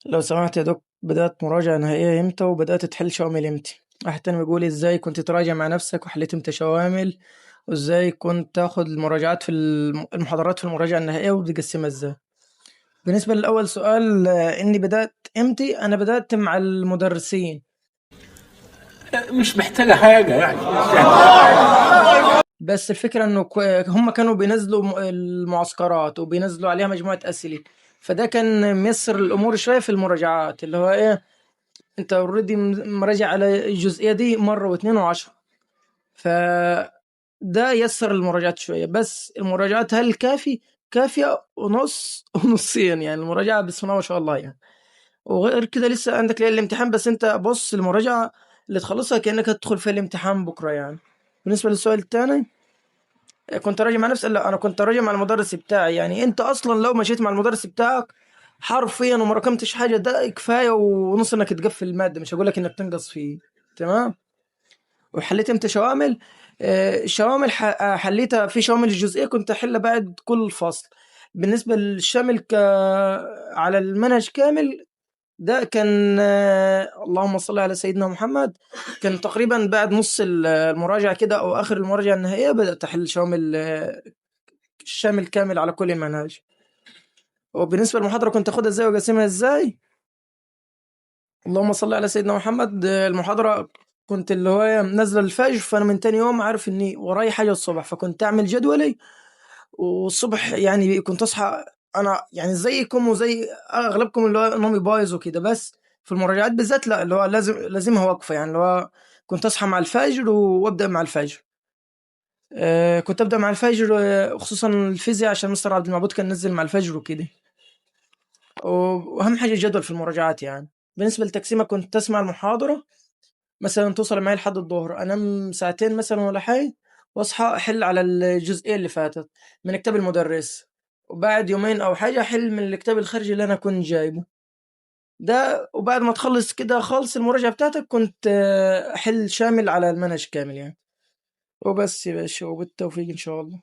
لو سمحت يا دكتور، بدأت مراجعة نهائية امتى وبدأت تحل شوامل امتى؟ واحد تاني بيقول ازاي كنت تراجع مع نفسك وحليت امتى شوامل، وازاي كنت تاخد المراجعات في المحاضرات في المراجعة النهائية وبتقسمها ازاي؟ بالنسبة للأول سؤال، إني بدأت امتى؟ أنا بدأت مع المدرسين. مش محتاجة حاجة يعني. بس الفكرة إنه هم كانوا بينزلوا المعسكرات وبينزلوا عليها مجموعة أسئلة، فده كان ميسر الأمور شوية في المراجعات، اللي هو إيه، أنت اوريدي مراجع على الجزئية دي مرة واثنين وعشرة، فده يسر المراجعات شوية. بس المراجعات هل كافي؟ كافية ونص ونصين، يعني المراجعة بسم الله ما شاء الله يعني. وغير كده لسه عندك ليلة الامتحان، بس انت بص المراجعة اللي تخلصها كأنك هتدخل في الامتحان بكرة يعني. بالنسبة للسؤال الثاني، كنت راجع مع نفسي؟ لا، انا كنت راجع مع المدرس بتاعي. يعني انت اصلا لو مشيت مع المدرس بتاعك حرفيا وما رقمتش حاجة، ده كفاية ونص انك تقفل المادة، مش هقول لك انك تنقص فيه. تمام. وحليت امتى شوامل؟ الشوامل حليتها في شوامل الجزئية، كنت أحلها بعد كل فصل. بالنسبة للشامل على المنهج كامل، ده كان اللهم صل على سيدنا محمد، كان تقريبا بعد نص المراجعة كده أو آخر المراجعة النهائية بدأت أحل شوامل الشامل كامل على كل المنهج. وبالنسبة للمحاضرة كنت أخدها إزاي وأقسمها إزاي؟ اللهم صل على سيدنا محمد. المحاضرة كنت اللي هو نازلة الفجر، فأنا من تاني يوم عارف إني وراي حاجة الصبح، فكنت أعمل جدولي. والصبح يعني كنت أصحى، أنا يعني زيكم وزي أغلبكم اللي هو نومي بايظ وكده، بس في المراجعات بالذات لا، اللي هو لازمها وقفة، يعني اللي هو كنت أصحى مع الفجر وأبدأ مع الفجر. كنت أبدأ مع الفجر، خصوصا الفيزياء عشان مستر عبد المعبود كان نزل مع الفجر وكده. وأهم حاجة الجدول في المراجعات يعني. بالنسبة للتقسيمة كنت أسمع المحاضرة مثلا توصل معي لحد الظهر، انام ساعتين مثلا ولا حاجه، واصحى احل على الجزئيه اللي فاتت من كتاب المدرس، وبعد يومين او حاجه احل من الكتاب الخارجي اللي انا كنت جايبه ده. وبعد ما تخلص كده خالص المراجعه بتاعتك، كنت احل شامل على المنهج كامل يعني. وبس يا باشا، وبالتوفيق ان شاء الله.